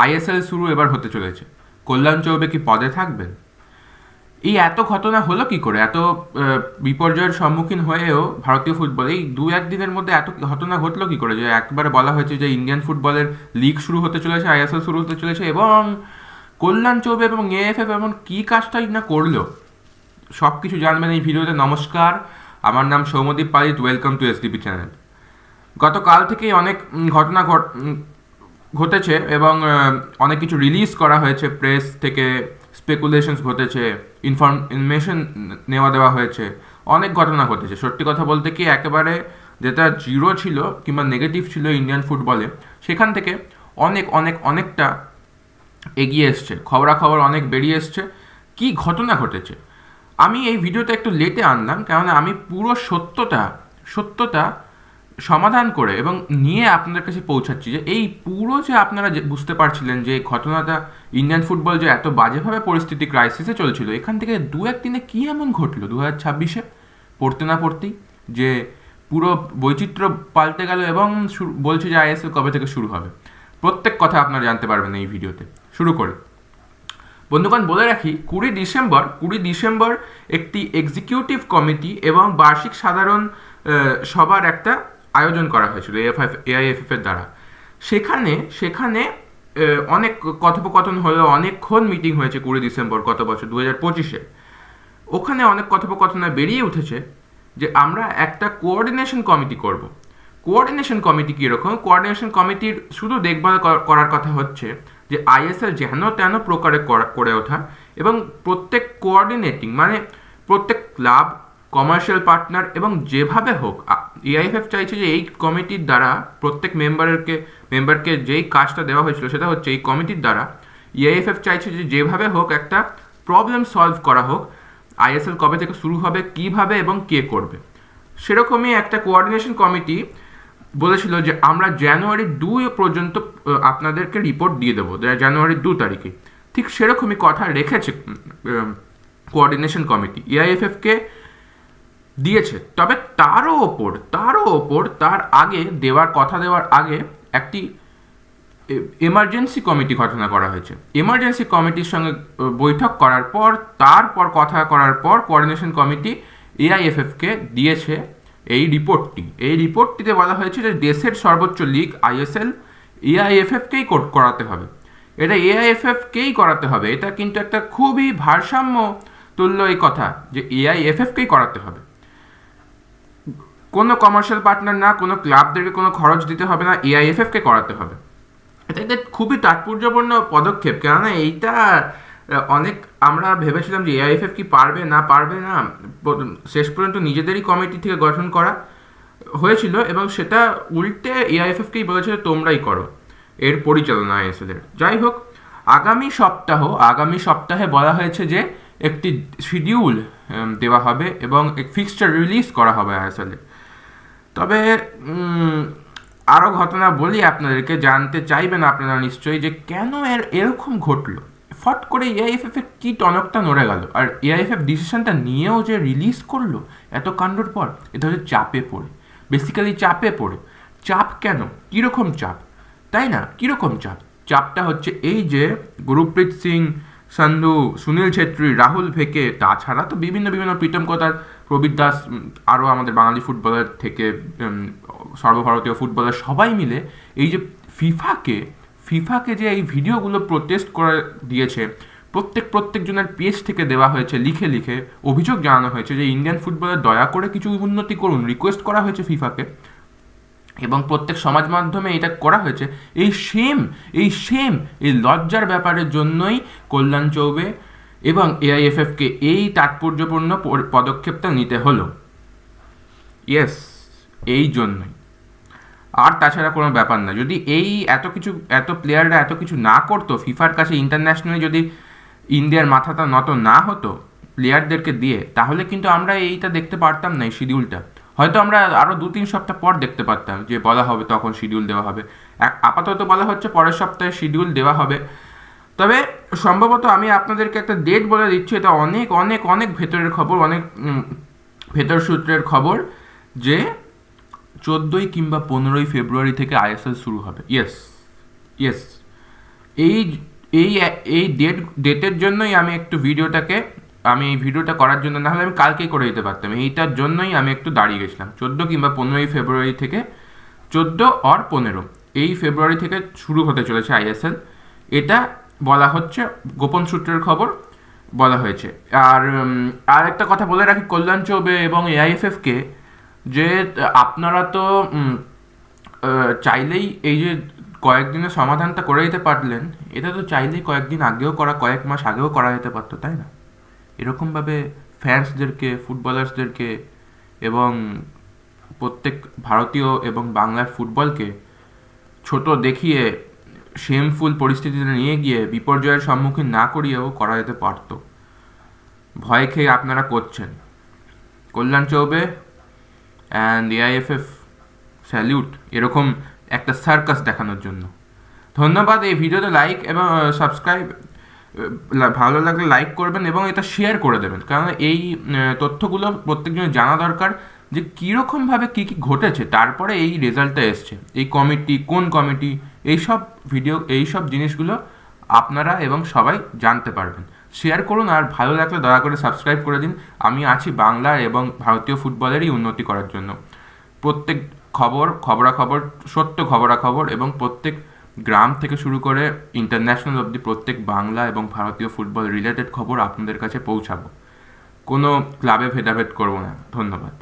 ISL শুরু এবার হতে চলেছে, কল্যাণ চৌবে কি পদে থাকবেন? এই এত ঘটনা হলো কি করে? এত বিপর্যয়ের সম্মুখীন হয়েও ভারতীয় ফুটবল এই দু একদিনের মধ্যে এত ঘটনা ঘটলো কি করে, যে একবারে বলা হয়েছে যে ইন্ডিয়ান ফুটবলের লিগ শুরু হতে চলেছে, আইএসএল শুরু হতে চলেছে, এবং কল্যাণ চৌবে এবং এএফএফ এমন কী কাজটাই না করলো, সব কিছু জানবেন এই ভিডিওতে। নমস্কার, আমার নাম সৌম্যদীপ পালিত, ওয়েলকাম টু এসডিপি চ্যানেল। গতকাল থেকেই অনেক ঘটনা ঘটেছে এবং অনেক কিছু রিলিজ করা হয়েছে প্রেস থেকে, স্পেকুলেশনস ঘটেছে, ইনফরমেশন নেওয়া দেওয়া হয়েছে, অনেক ঘটনা ঘটেছে। সত্যি কথা বলতে কি, একেবারে যেটা জিরো ছিল কিংবা নেগেটিভ ছিল ইন্ডিয়ান ফুটবলে, সেখান থেকে অনেকটা এগিয়ে এসছে, খবরাখবর অনেক বেরিয়ে এসছে। কী ঘটনা ঘটেছে আমি এই ভিডিওতে একটু লেটে আনলাম, কেননা আমি পুরো সত্যতা সমাধান করে এবং নিয়ে আপনাদের কাছে পৌঁছাচ্ছি, যে এই পুরো যে আপনারা যে বুঝতে পারছিলেন যে ঘটনাটা ইন্ডিয়ান ফুটবল যে এত বাজেভাবে পরিস্থিতি ক্রাইসিসে চলছিল, এখান থেকে দু একদিনে কী এমন ঘটলো 2026-এ পড়তে না পড়তেই, যে পুরো বৈচিত্র্য পাল্টে গেল এবং বলছে যে আইএসএল কবে থেকে শুরু হবে। প্রত্যেক কথা আপনারা জানতে পারবেন এই ভিডিওতে। শুরু করে বন্ধুগণ বলে রাখি, 20 ডিসেম্বর একটি এক্সিকিউটিভ কমিটি এবং বার্ষিক সাধারণ সভার একটা আয়োজন করা হয়েছিল এআইএফএফ এর দ্বারা। সেখানে অনেক কথোপকথন হলো, অনেকক্ষণ মিটিং হয়েছে 20 ডিসেম্বর গত বছর 2025-এ। ওখানে অনেক কথোপকথনে বেরিয়ে উঠেছে যে আমরা একটা কোঅর্ডিনেশন কমিটি করব। কোঅর্ডিনেশন কমিটি কীরকম? কোঅর্ডিনেশন কমিটির শুধু দেখভাল করার কথা হচ্ছে যে আইএসএল যেন তেন প্রকারে করে ওঠা, এবং প্রত্যেক কোঅর্ডিনেটিং মানে প্রত্যেক ক্লাব, কমার্শিয়াল পার্টনার এবং যেভাবে হোক, এআইএফএফ চাইছে যে এই কমিটির দ্বারা প্রত্যেক মেম্বারকে যেই কাজটা দেওয়া হয়েছিল সেটা হচ্ছে এই কমিটির দ্বারা এআইএফএফ চাইছে যে যেভাবে হোক একটা প্রবলেম সলভ করা হোক, আইএসএল কবে থেকে শুরু হবে, কিভাবে এবং কে করবে। সেরকমই একটা কোঅর্ডিনেশন কমিটি বলেছিল যে আমরা জানুয়ারি 2 পর্যন্ত আপনাদেরকে রিপোর্ট দিয়ে দেবো, জানুয়ারি 2 তারিখে। ঠিক সেরকমই কথা রেখেছে কোঅর্ডিনেশন কমিটি, এআইএফএফকে দিয়েছে। তবে তারও ওপর তার আগে দেওয়ার আগে একটি এমার্জেন্সি কমিটি গঠন করা হয়েছে। এমার্জেন্সি কমিটির সঙ্গে বৈঠক করার পর, কথা করার পর কোঅর্ডিনেশন কমিটি এআইএফএফকে দিয়েছে এই রিপোর্টটিতে বলা হয়েছে যে দেশের সর্বোচ্চ লিগ আইএসএল এআইএফএফকেই করাতে হবে। এটা কিন্তু একটা খুবই ভারসাম্য তুল্য এই কথা, যে এআইএফএফকেই করাতে হবে। কোনো কমার্শিয়াল পার্টনার না, কোনো ক্লাবদেরকে কোনো খরচ দিতে হবে না, এআইএফএফকে করাতে হবে। এটা একটা খুবই তাৎপর্যপূর্ণ পদক্ষেপ, কেননা এইটা অনেক আমরা ভেবেছিলাম যে এআইএফএফ কি পারবে না, শেষ পর্যন্ত নিজেদেরই কমিটি থেকে গঠন করা হয়েছিল এবং সেটা উল্টে এআইএফএফকেই বলেছিল তোমরাই করো এর পরিচালনা আইএসএল-এর। যাই হোক, আগামী সপ্তাহে বলা হয়েছে যে একটি শিডিউল দেওয়া হবে এবং ফিক্সচার রিলিজ করা হবে আইএসএল-এর। তবে আরও ঘটনা বলি আপনাদেরকে, জানতে চাইবেন আপনারা নিশ্চয়ই যে কেন এরকম ঘটলো, ফট করে এআইএফএফ এর কি টনকটা নড়ে গেল, আর এআইএফএফ ডিসিশনটা নিয়েও যে রিলিজ করলো এত কাণ্ডর পর, এটা হচ্ছে চাপে পড়ে, বেসিক্যালি চাপে পড়ে। চাপ কেন, কীরকম চাপ, তাই না? কীরকম চাপটা হচ্ছে এই যে গুরপ্রীত সিং সান্ধু, সুনীল ছেত্রী, রাহুল ভেকে, তাছাড়া তো বিভিন্ন প্রীতম কোতার, প্রবীর দাস, আরও আমাদের বাঙালি ফুটবলার থেকে সর্বভারতীয় ফুটবলার সবাই মিলে এই যে ফিফাকে যে এই ভিডিওগুলো প্রোটেস্ট করে দিয়েছে, প্রত্যেকজনের পেজ থেকে দেওয়া হয়েছে, লিখে অভিযোগ জানানো হয়েছে যে ইন্ডিয়ান ফুটবলের দয়া করে কিছু উন্নতি করুন, রিকোয়েস্ট করা হয়েছে ফিফাকে, এবং প্রত্যেক সমাজ মাধ্যমে এটা করা হয়েছে। এই লজ্জার ব্যাপারের জন্যই কল্যাণ চৌবে এবং এআইএফএফকে এই তাৎপর্যপূর্ণ পদক্ষেপটা নিতে হলো। এই জন্যই, আর তাছাড়া কোনো ব্যাপার না। যদি এত প্লেয়াররা এত কিছু না করতো, ফিফার কাছে ইন্টারন্যাশনালি যদি ইন্ডিয়ার মাথাটা নত না হতো প্লেয়ারদেরকে দিয়ে, তাহলে কিন্তু আমরা এইটা দেখতে পারতাম না, এই শিডিউলটা। হয়তো আমরা আরও 2-3 সপ্তাহ পর দেখতে পারতাম যে বলা হবে, তখন শিডিউল দেওয়া হবে। আপাতত বলা হচ্ছে পরের সপ্তাহে শিডিউল দেওয়া হবে। তবে সম্ভবত আমি আপনাদেরকে একটা ডেট বলে দিচ্ছি, এটা অনেক ভেতরের খবর, অনেক ভেতর সূত্রের খবর, যে 14 কিংবা 15 ফেব্রুয়ারি থেকে আইএসএল শুরু হবে। ইয়েস, এই এই এই ডেটের জন্যই আমি একটু আমি এই ভিডিওটা করার জন্য, না হলে আমি কালকেই করে দিতে পারতাম, এইটার জন্যই আমি একটু দাঁড়িয়ে গেছিলাম। 14 কিংবা 15ই ফেব্রুয়ারি থেকে, 14 আর 15 এই ফেব্রুয়ারি থেকে শুরু হতে চলেছে আইএসএল। এটা বলা হচ্ছে, গোপন সূত্রের খবর বলা হয়েছে। আর একটা কথা বলে রাখি কল্যাণ চৌবে এবং এআইএফএফকে, যে আপনারা তো চাইলেই এই যে কয়েকদিনের সমাধানটা করে দিতে পারলেন, এটা তো চাইলেই কয়েকদিন আগেও করা, কয়েক মাস আগেও করা যেতে পারতো, তাই না? এরকমভাবে ফ্যান্সদেরকে, ফুটবলার্সদেরকে এবং প্রত্যেক ভারতীয় এবং বাংলার ফুটবলকে ছোট দেখিয়ে শেমফুল পরিস্থিতিতে নিয়ে গিয়ে বিপর্যয়ের সম্মুখীন না করিয়েও করা যেতে পারত। ভয় খেয়ে আপনারা করছেন। কল্যাণ চৌবে অ্যান্ড এআইএফএফ, স্যালিউট এরকম একটা সার্কাস দেখানোর জন্য। ধন্যবাদ। এই ভিডিওতে লাইক এবং সাবস্ক্রাইব, ভালো লাগলে লাইক করবেন এবং এটা শেয়ার করে দেবেন, কারণ এই তথ্যগুলো প্রত্যেকজনের জানা দরকার, যে কীরকমভাবে কী কী ঘটেছে, তারপরে এই রেজাল্টটা এসছে। এই কমিটি, কোন কমিটি, এইসব জিনিসগুলো আপনারা এবং সবাই জানতে পারবেন। শেয়ার করুন, আর ভালো লাগলে দয়া করে সাবস্ক্রাইব করে দিন। আমি আছি বাংলার এবং ভারতীয় ফুটবলেরই উন্নতি করার জন্য। প্রত্যেক খবরাখবর, সত্য খবরাখবর এবং প্রত্যেক গ্রাম থেকে শুরু করে ইন্টারন্যাশনাল অবধি প্রত্যেক বাংলা এবং ভারতীয় ফুটবল রিলেটেড খবর আপনাদের কাছে পৌঁছাবো। কোনো ক্লাবে ভেদাভেদ করবো না। ধন্যবাদ।